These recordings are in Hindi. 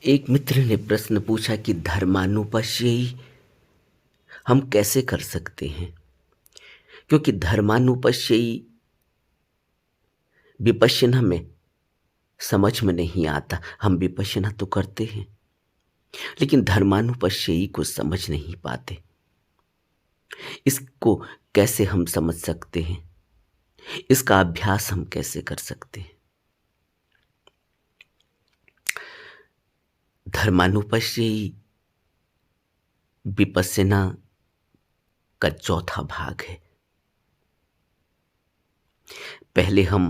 एक मित्र ने प्रश्न पूछा कि धर्मानुपश्ययी हम कैसे कर सकते हैं? क्योंकि धर्मानुपश्ययी विपश्यना में समझ में नहीं आता। हम विपश्यना तो करते हैं, लेकिन धर्मानुपश्ययी को समझ नहीं पाते। इसको कैसे हम समझ सकते हैं? इसका अभ्यास हम कैसे कर सकते हैं? धर्मानुपश्ययी विपश्यना का चौथा भाग है। पहले हम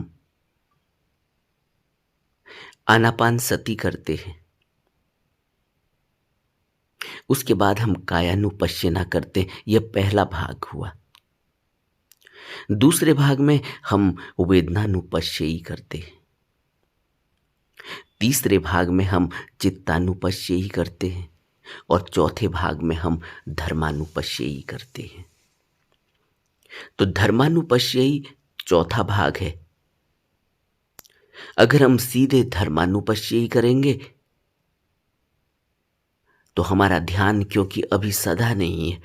आनापान सती करते हैं, उसके बाद हम कायानुपश्यना करते हैं। यह पहला भाग हुआ। दूसरे भाग में हम वेदनानुपश्ययी करते हैं। तीसरे भाग में हम चित्तानुपश्ययी करते हैं और चौथे भाग में हम धर्मानुपश्ययी करते हैं। तो धर्मानुपश्ययी चौथा भाग है। अगर हम सीधे धर्मानुपश्ययी करेंगे तो हमारा ध्यान, क्योंकि अभी सदा नहीं है,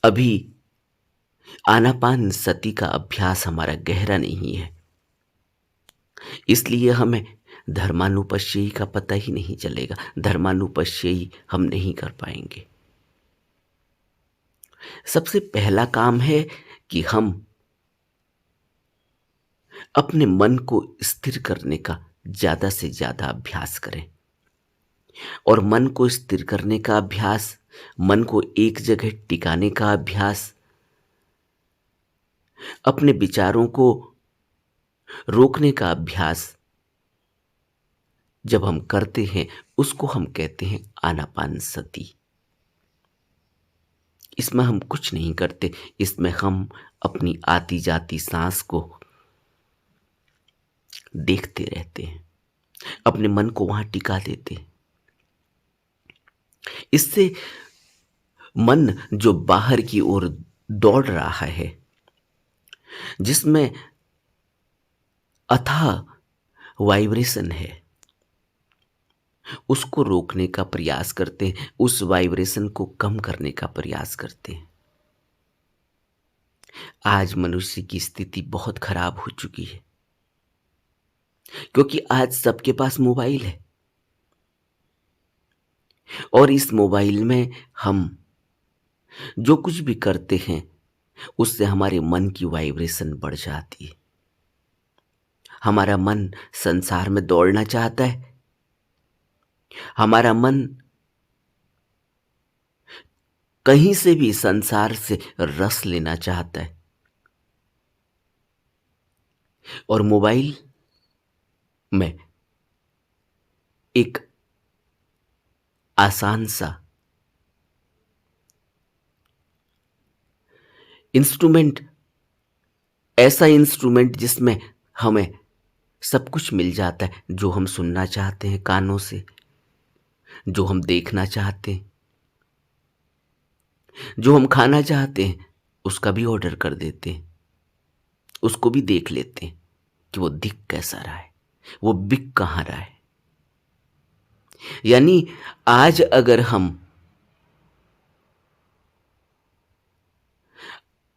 अभी आनापान सती का अभ्यास हमारा गहरा नहीं है, इसलिए हमें धर्मानुपश्ययी का पता ही नहीं चलेगा। धर्मानुपश्ययी हम नहीं कर पाएंगे। सबसे पहला काम है कि हम अपने मन को स्थिर करने का ज्यादा से ज्यादा अभ्यास करें। और मन को स्थिर करने का अभ्यास, मन को एक जगह टिकाने का अभ्यास, अपने विचारों को रोकने का अभ्यास जब हम करते हैं, उसको हम कहते हैं आनापान सती। इसमें हम कुछ नहीं करते, इसमें हम अपनी आती जाती सांस को देखते रहते हैं, अपने मन को वहां टिका देते हैं। इससे मन जो बाहर की ओर दौड़ रहा है, जिसमें अथाह वाइब्रेशन है, उसको रोकने का प्रयास करते हैं, उस वाइब्रेशन को कम करने का प्रयास करते हैं। आज मनुष्य की स्थिति बहुत खराब हो चुकी है, क्योंकि आज सबके पास मोबाइल है और इस मोबाइल में हम जो कुछ भी करते हैं उससे हमारे मन की वाइब्रेशन बढ़ जाती है। हमारा मन संसार में दौड़ना चाहता है, हमारा मन कहीं से भी संसार से रस लेना चाहता है। और मोबाइल में एक आसान सा इंस्ट्रूमेंट, ऐसा इंस्ट्रूमेंट जिसमें हमें सब कुछ मिल जाता है, जो हम सुनना चाहते हैं कानों से, जो हम देखना चाहते हैं, जो हम खाना चाहते हैं, उसका भी ऑर्डर कर देते हैं, उसको भी देख लेते हैं कि वो दिख कैसा रहा है, वो बिक कहाँ रहा है। यानी आज अगर हम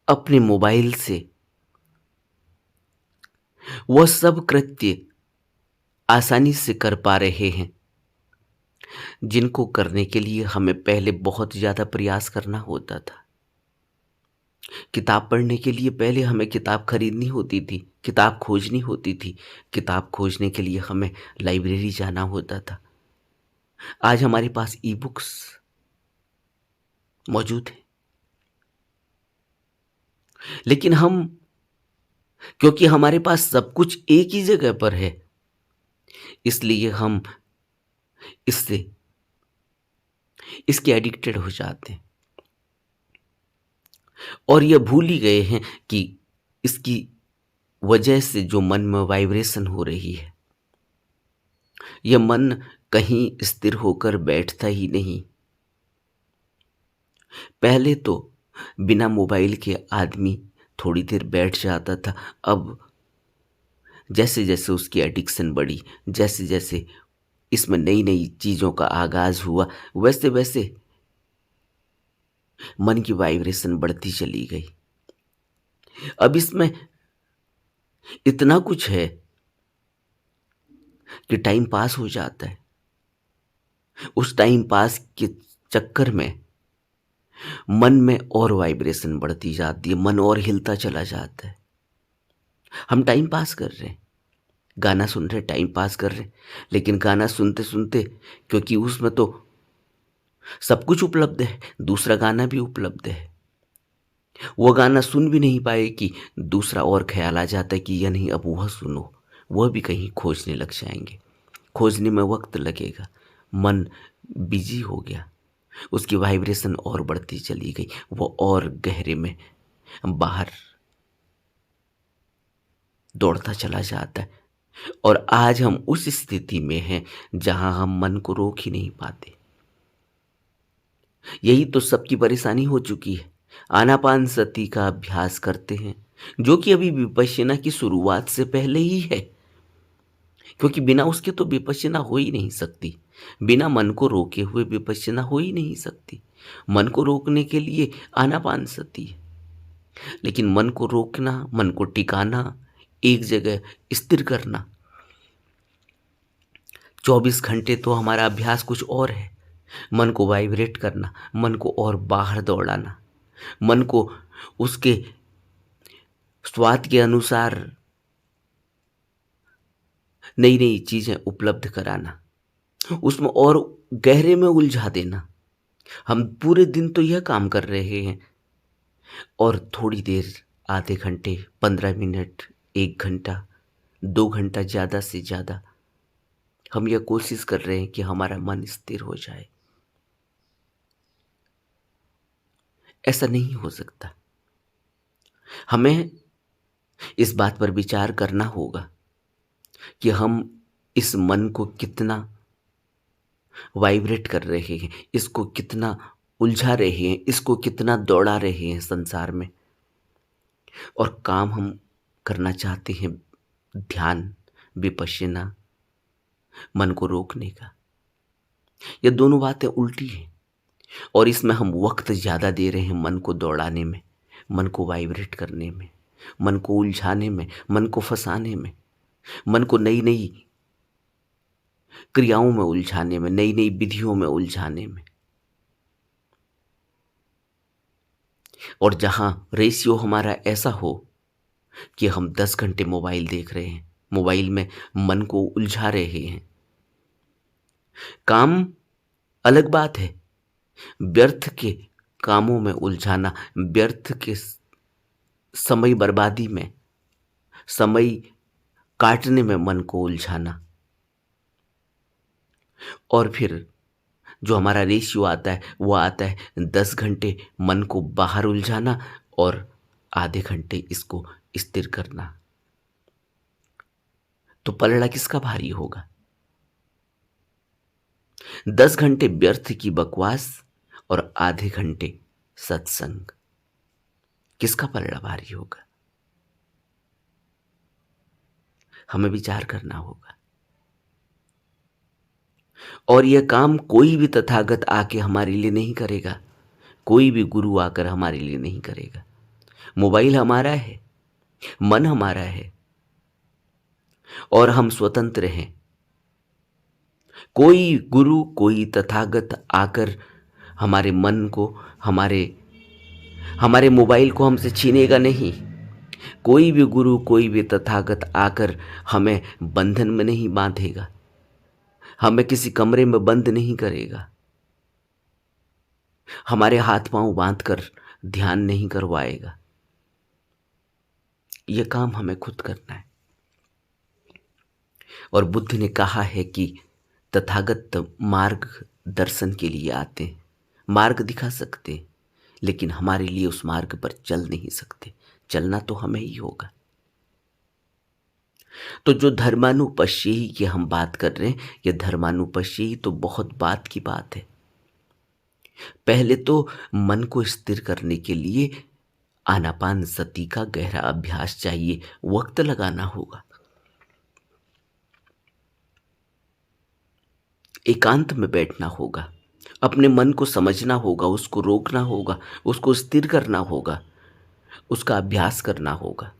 अपने मोबाइल से वह सब कृत्य आसानी से कर पा रहे हैं, जिनको करने के लिए हमें पहले बहुत ज्यादा प्रयास करना होता था। किताब पढ़ने के लिए पहले हमें किताब खरीदनी होती थी, किताब खोजनी होती थी, किताब खोजने के लिए हमें लाइब्रेरी जाना होता था। आज हमारे पास ई बुक्स मौजूद है, लेकिन हम, क्योंकि हमारे पास सब कुछ एक ही जगह पर है, इसलिए हम इससे इसके एडिक्टेड हो जाते हैं और यह भूल ही गए हैं कि इसकी वजह से जो मन में वाइब्रेशन हो रही है, यह मन कहीं स्थिर होकर बैठता ही नहीं। पहले तो बिना मोबाइल के आदमी थोड़ी देर बैठ जाता था, अब जैसे जैसे उसकी एडिक्शन बढ़ी, जैसे जैसे इसमें नई नई चीज़ों का आगाज हुआ। वैसे वैसे मन की वाइब्रेशन बढ़ती चली गई। अब इसमें इतना कुछ है कि टाइम पास हो जाता है। उस टाइम पास के चक्कर में मन में और वाइब्रेशन बढ़ती जाती है, मन और हिलता चला जाता है। हम टाइम पास कर रहे हैं, गाना सुन रहे, टाइम पास कर रहे, लेकिन गाना सुनते सुनते, क्योंकि उसमें तो सब कुछ उपलब्ध है, दूसरा गाना भी उपलब्ध है, वो गाना सुन भी नहीं पाए कि दूसरा और ख्याल आ जाता है कि यह नहीं, अब वह सुनो। वह भी कहीं खोजने लग जाएंगे, खोजने में वक्त लगेगा, मन बिजी हो गया, उसकी वाइब्रेशन और बढ़ती चली गई, वो और गहरे में बाहर दौड़ता चला जाता है। और आज हम उस स्थिति में हैं जहां हम मन को रोक ही नहीं पाते। यही तो सबकी परेशानी हो चुकी है। आनापान सती का अभ्यास करते हैं, जो कि अभी विपश्यना की शुरुआत से पहले ही है, क्योंकि बिना उसके तो विपश्यना हो ही नहीं सकती। बिना मन को रोके हुए विपश्यना हो ही नहीं सकती। मन को रोकने के लिए आनापान सती है, लेकिन मन को रोकना, मन को टिकाना, एक जगह स्थिर करना, 24 घंटे तो हमारा अभ्यास कुछ और है। मन को वाइब्रेट करना, मन को और बाहर दौड़ाना, मन को उसके स्वाद के अनुसार नई नई चीजें उपलब्ध कराना, उसमें और गहरे में उलझा देना। हम पूरे दिन तो यह काम कर रहे हैं, और थोड़ी देर, आधे घंटे, 15 मिनट, 1 घंटा, 2 घंटा, ज़्यादा से ज़्यादा हम यह कोशिश कर रहे हैं कि हमारा मन स्थिर हो जाए। ऐसा नहीं हो सकता। हमें इस बात पर विचार करना होगा कि हम इस मन को कितना वाइब्रेट कर रहे हैं, इसको कितना उलझा रहे हैं, इसको कितना दौड़ा रहे हैं संसार में। और काम हम करना चाहते हैं ध्यान, विपश्यना, मन को रोकने का। ये दोनों बातें उल्टी हैं, और इसमें हम वक्त ज़्यादा दे रहे हैं मन को दौड़ाने में, मन को वाइब्रेट करने में, मन को उलझाने में, मन को फंसाने में, मन को नई नई क्रियाओं में उलझाने में, नई नई विधियों में उलझाने में। और जहां रेशियो हमारा ऐसा हो कि हम 10 घंटे मोबाइल देख रहे हैं, मोबाइल में मन को उलझा रहे हैं। काम अलग बात है, व्यर्थ के कामों में उलझाना, व्यर्थ के समय बर्बादी में, समय काटने में मन को उलझाना, और फिर जो हमारा रेशियो आता है वो आता है 10 घंटे मन को बाहर उलझाना और आधे घंटे इसको स्थिर करना। तो पलड़ा किसका भारी होगा? 10 घंटे व्यर्थ की बकवास और आधे घंटे सत्संग, किसका पलड़ा भारी होगा? हमें विचार करना होगा। और यह काम कोई भी तथागत आके हमारे लिए नहीं करेगा, कोई भी गुरु आकर हमारे लिए नहीं करेगा। मोबाइल हमारा है, मन हमारा है, और हम स्वतंत्र हैं। कोई गुरु, कोई तथागत आकर हमारे मन को, हमारे हमारे मोबाइल को हमसे छीनेगा नहीं। कोई भी गुरु, कोई भी तथागत आकर हमें बंधन में नहीं बांधेगा, हमें किसी कमरे में बंद नहीं करेगा, हमारे हाथ पांव बांधकर ध्यान नहीं करवाएगा। यह काम हमें खुद करना है। और बुद्ध ने कहा है कि तथागत मार्ग दर्शन के लिए आते हैं, मार्ग दिखा सकते हैं, लेकिन हमारे लिए उस मार्ग पर चल नहीं सकते। चलना तो हमें ही होगा। तो जो धर्मानुपश्येही की हम बात कर रहे हैं, यह धर्मानुपश्येही तो बहुत बात की बात है। पहले तो मन को स्थिर करने के लिए आनापान सती का गहरा अभ्यास चाहिए, वक्त लगाना होगा। एकांत में बैठना होगा, अपने मन को समझना होगा, उसको रोकना होगा, उसको स्थिर करना होगा, उसका अभ्यास करना होगा।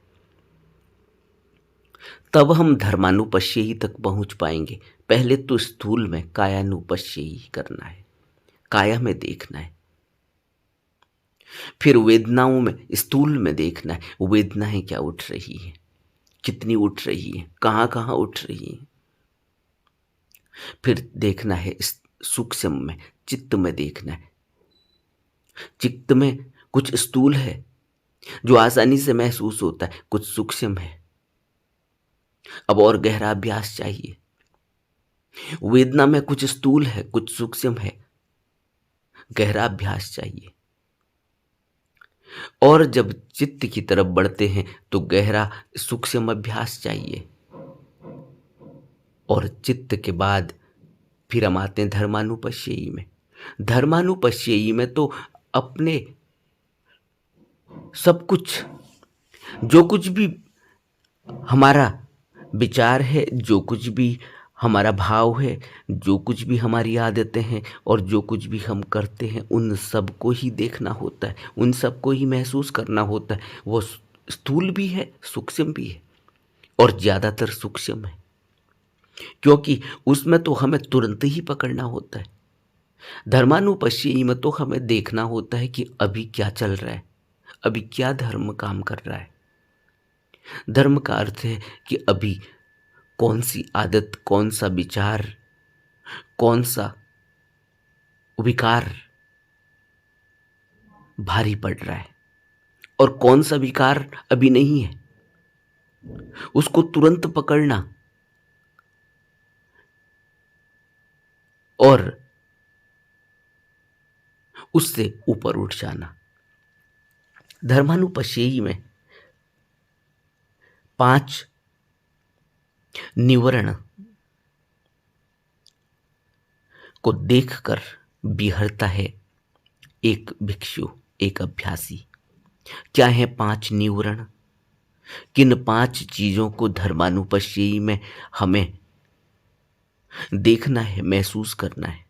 तब हम धर्मानुपश्ययी तक पहुंच पाएंगे। पहले तो स्थूल में कायानुपश्ययी करना है, काया में देखना है। फिर वेदनाओं में, स्थूल में देखना है, वेदनाएं क्या उठ रही हैं, कितनी उठ रही हैं, कहाँ कहाँ उठ रही हैं। फिर देखना है सूक्ष्म में, चित्त में देखना है। चित्त में कुछ स्थूल है जो आसानी से महसूस होता है, कुछ सूक्ष्म है, अब और गहरा अभ्यास चाहिए। वेदना में कुछ स्थूल है, कुछ सूक्ष्म है, गहरा अभ्यास चाहिए। और जब चित्त की तरफ बढ़ते हैं तो गहरा सूक्ष्म अभ्यास चाहिए। और चित्त के बाद फिर हम आते हैं धर्मानुपश्ययी में। धर्मानुपश्ययी में तो अपने सब कुछ, जो कुछ भी हमारा विचार है, जो कुछ भी हमारा भाव है, जो कुछ भी हमारी आदतें हैं और जो कुछ भी हम करते हैं, उन सब को ही देखना होता है, उन सब को ही महसूस करना होता है। वो स्थूल भी है, सूक्ष्म भी है, और ज़्यादातर सूक्ष्म है, क्योंकि उसमें तो हमें तुरंत ही पकड़ना होता है। धर्मानुपश्ययी में तो हमें देखना होता है कि अभी क्या चल रहा है, अभी क्या धर्म काम कर रहा है। धर्म का अर्थ है कि अभी कौन सी आदत, कौन सा विचार, कौन सा विकार भारी पड़ रहा है और कौन सा विकार अभी नहीं है, उसको तुरंत पकड़ना और उससे ऊपर उठ जाना। धर्मानुपश्ययी में 5 निवरण को देखकर बिहरता है एक भिक्षु, एक अभ्यासी। क्या है 5 निवरण? किन 5 चीजों को धर्मानुपश्ययी में हमें देखना है, महसूस करना है,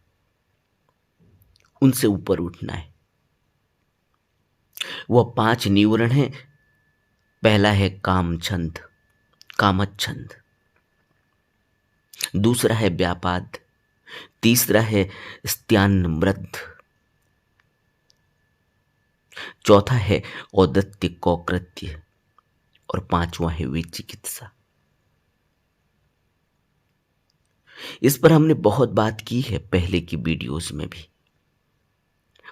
उनसे ऊपर उठना है। वह 5 निवरण है। पहला है कामछंद, कामच्छंद। दूसरा है व्यापाद। तीसरा है स्त्यान्मृद्ध। चौथा है औदत्य कौकृत्य और 5वां है विचिकित्सा। इस पर हमने बहुत बात की है पहले की वीडियोस में भी।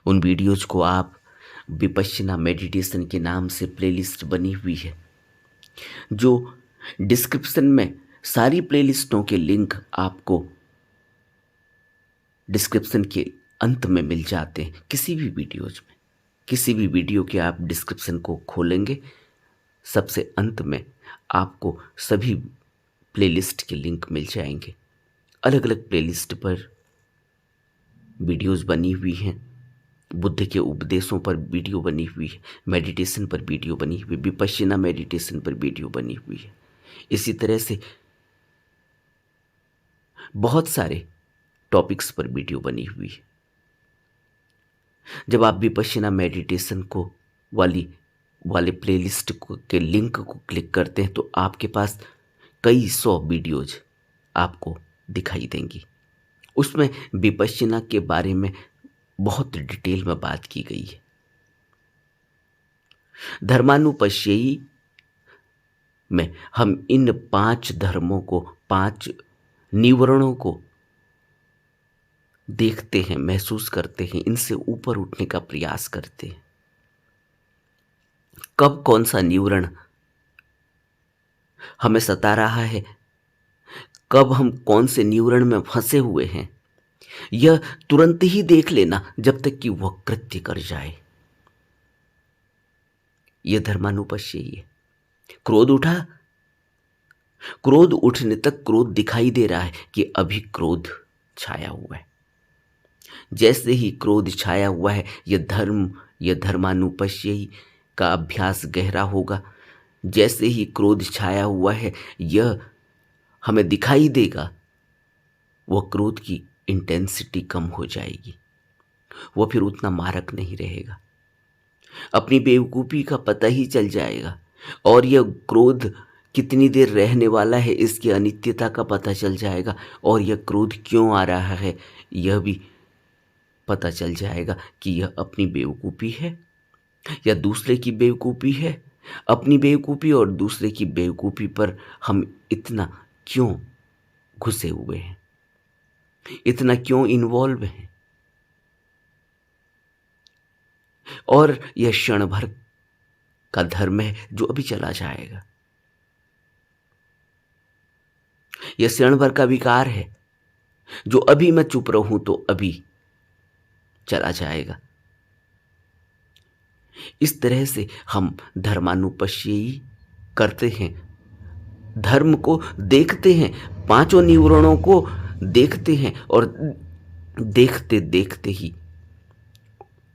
उन वीडियोस को आप विपश्यना मेडिटेशन के नाम से प्लेलिस्ट बनी हुई है, जो डिस्क्रिप्शन में सारी प्लेलिस्टों के लिंक आपको डिस्क्रिप्शन के अंत में मिल जाते हैं। किसी भी वीडियोज में, किसी भी वीडियो के आप डिस्क्रिप्शन को खोलेंगे, सबसे अंत में आपको सभी प्लेलिस्ट के लिंक मिल जाएंगे। अलग अलग प्लेलिस्ट पर वीडियोस बनी हुई हैं। बुद्ध के उपदेशों पर वीडियो बनी हुई है, मेडिटेशन पर वीडियो बनी हुई, विपश्यना मेडिटेशन पर वीडियो बनी हुई है। इसी तरह से बहुत सारे टॉपिक्स पर वीडियो बनी हुई है। जब आप विपश्यना मेडिटेशन को वाले प्लेलिस्ट के लिंक को क्लिक करते हैं तो आपके पास कई 100 वीडियोज आपको दिखाई देंगी। उसमें विपश्यना के बारे में बहुत डिटेल में बात की गई है। धर्मानुपश्ययी में हम इन 5 धर्मों को, 5 निवरणों को देखते हैं, महसूस करते हैं, इनसे ऊपर उठने का प्रयास करते हैं। कब कौन सा निवरण हमें सता रहा है, कब हम कौन से निवरण में फंसे हुए हैं, यह तुरंत ही देख लेना जब तक कि वह कृत्य कर जाए। यह धर्मानुपश्ययी है। क्रोध उठा, क्रोध उठने तक क्रोध दिखाई दे रहा है कि अभी क्रोध छाया हुआ है। जैसे ही क्रोध छाया हुआ है, यह धर्मानुपश्ययी का अभ्यास गहरा होगा। जैसे ही क्रोध छाया हुआ है, यह हमें दिखाई देगा, वह क्रोध की इंटेंसिटी कम हो जाएगी, वो फिर उतना मारक नहीं रहेगा। अपनी बेवकूफ़ी का पता ही चल जाएगा और यह क्रोध कितनी देर रहने वाला है इसकी अनित्यता का पता चल जाएगा और यह क्रोध क्यों आ रहा है यह भी पता चल जाएगा कि यह अपनी बेवकूफ़ी है या दूसरे की बेवकूफ़ी है। अपनी बेवकूफ़ी और दूसरे की बेवकूफ़ी पर हम इतना क्यों घुसे हुए हैं, इतना क्यों इन्वॉल्व हैं। और यह क्षण भर का धर्म है जो अभी चला जाएगा, यह क्षण भर का विकार है जो अभी मैं चुप रहूं तो अभी चला जाएगा। इस तरह से हम धर्मानुपश्ययी करते हैं, धर्म को देखते हैं, पांचों निवरणों को देखते हैं और देखते देखते ही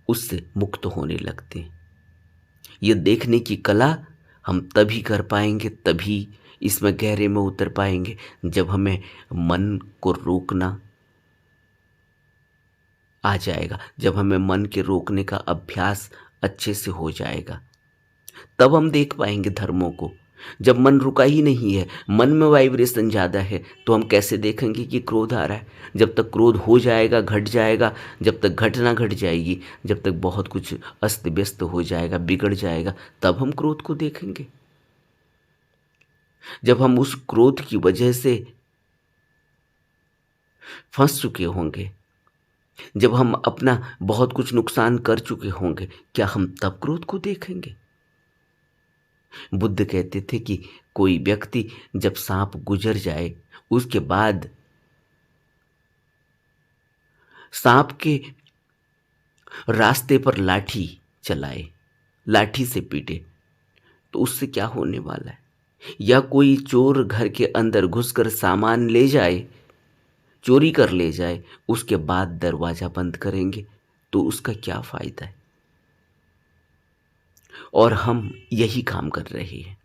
उससे मुक्त होने लगते हैं। यह देखने की कला हम तभी कर पाएंगे, तभी इसमें गहरे में उतर पाएंगे जब हमें मन को रोकना आ जाएगा, जब हमें मन के रोकने का अभ्यास अच्छे से हो जाएगा, तब हम देख पाएंगे धर्मों को। जब मन रुका ही नहीं है, मन में वाइब्रेशन ज़्यादा है, तो हम कैसे देखेंगे कि क्रोध आ रहा है। जब तक क्रोध हो जाएगा, घट जाएगा, जब तक घटना घट जाएगी, जब तक बहुत कुछ अस्त व्यस्त हो जाएगा, बिगड़ जाएगा, तब हम क्रोध को देखेंगे। जब हम उस क्रोध की वजह से फंस चुके होंगे, जब हम अपना बहुत कुछ नुकसान कर चुके होंगे, क्या हम तब क्रोध को देखेंगे। बुद्ध कहते थे कि कोई व्यक्ति जब सांप गुजर जाए उसके बाद सांप के रास्ते पर लाठी चलाए, लाठी से पीटे, तो उससे क्या होने वाला है। या कोई चोर घर के अंदर घुसकर सामान ले जाए, चोरी कर ले जाए, उसके बाद दरवाजा बंद करेंगे तो उसका क्या फायदा है। और हम यही काम कर रहे हैं।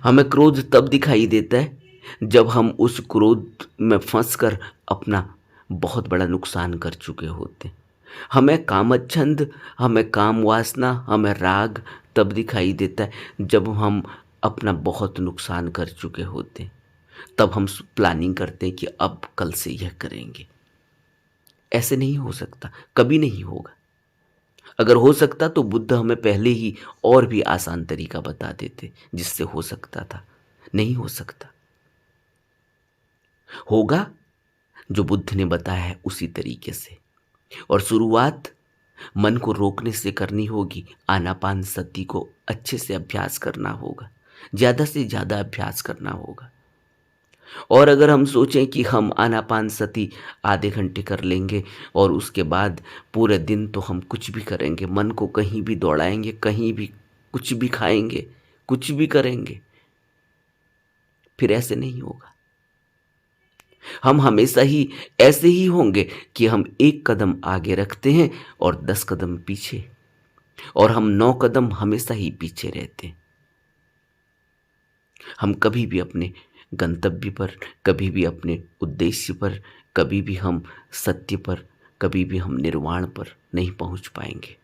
हमें क्रोध तब दिखाई देता है जब हम उस क्रोध में फंसकर अपना बहुत बड़ा नुकसान कर चुके होते हैं। हमें कामच्छंद, हमें काम वासना, हमें राग तब दिखाई देता है जब हम अपना बहुत नुकसान कर चुके होते हैं। तब हम प्लानिंग करते हैं कि अब कल से यह करेंगे। ऐसे नहीं हो सकता, कभी नहीं होगा। अगर हो सकता तो बुद्ध हमें पहले ही और भी आसान तरीका बता देते जिससे हो सकता था। नहीं हो सकता। होगा जो बुद्ध ने बताया है उसी तरीके से। और शुरुआत मन को रोकने से करनी होगी। आनापान सती को अच्छे से अभ्यास करना होगा, ज़्यादा से ज़्यादा अभ्यास करना होगा। और अगर हम सोचें कि हम आनापान सती आधे घंटे कर लेंगे और उसके बाद पूरे दिन तो हम कुछ भी करेंगे, मन को कहीं भी दौड़ाएंगे, कहीं भी कुछ भी खाएंगे, कुछ भी करेंगे, फिर ऐसे नहीं होगा। हम हमेशा ही ऐसे ही होंगे कि हम 1 कदम आगे रखते हैं और 10 कदम पीछे, और हम 9 कदम हमेशा ही पीछे रहते हैं। हम कभी भी अपने गंतव्य पर, कभी भी अपने उद्देश्य पर, कभी भी हम सत्य पर, कभी भी हम निर्वाण पर नहीं पहुंच पाएंगे।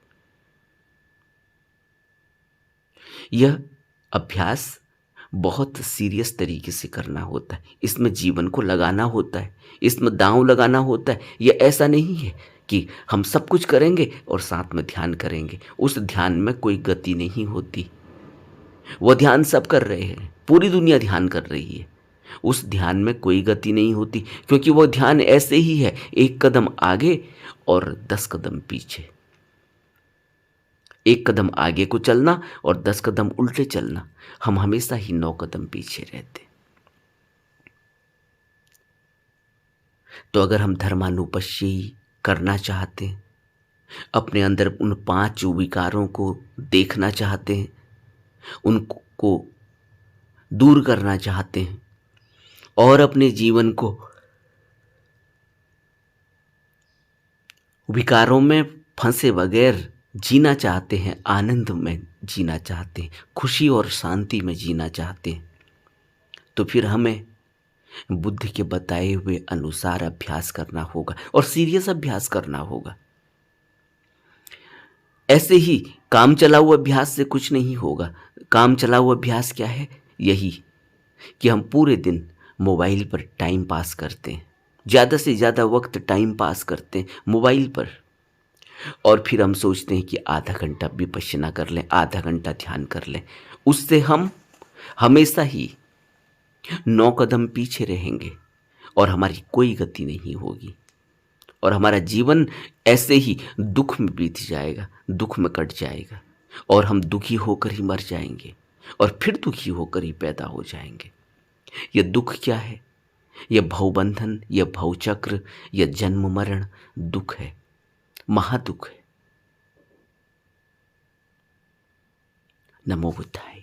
यह अभ्यास बहुत सीरियस तरीके से करना होता है। इसमें जीवन को लगाना होता है, इसमें दांव लगाना होता है। यह ऐसा नहीं है कि हम सब कुछ करेंगे और साथ में ध्यान करेंगे। उस ध्यान में कोई गति नहीं होती। वह ध्यान सब कर रहे हैं, पूरी दुनिया ध्यान कर रही है। उस ध्यान में कोई गति नहीं होती, क्योंकि वह ध्यान ऐसे ही है, 1 कदम आगे और 10 कदम पीछे। 1 कदम आगे को चलना और 10 कदम उल्टे चलना। हम हमेशा ही 9 कदम पीछे रहते। तो अगर हम धर्मानुपश्ययी करना चाहते हैं, अपने अंदर उन 5 विकारों को देखना चाहते हैं, उनको दूर करना चाहते हैं और अपने जीवन को विकारों में फंसे बगैर जीना चाहते हैं, आनंद में जीना चाहते हैं, खुशी और शांति में जीना चाहते हैं, तो फिर हमें बुद्ध के बताए हुए अनुसार अभ्यास करना होगा और सीरियस अभ्यास करना होगा। ऐसे ही काम चलाऊ अभ्यास से कुछ नहीं होगा। काम चलाऊ अभ्यास क्या है? यही कि हम पूरे दिन मोबाइल पर टाइम पास करते हैं, ज़्यादा से ज़्यादा वक्त टाइम पास करते हैं मोबाइल पर, और फिर हम सोचते हैं कि आधा घंटा विपश्यना कर लें, आधा घंटा ध्यान कर लें। उससे हम हमेशा ही 9 कदम पीछे रहेंगे और हमारी कोई गति नहीं होगी और हमारा जीवन ऐसे ही दुख में बीत जाएगा, दुख में कट जाएगा और हम दुखी होकर ही मर जाएंगे और फिर दुखी होकर ही पैदा हो जाएंगे। ये दुख क्या है? ये भवबंधन, ये भवचक्र, ये जन्म मरण दुख है, महादुख है। नमो बुद्धाय।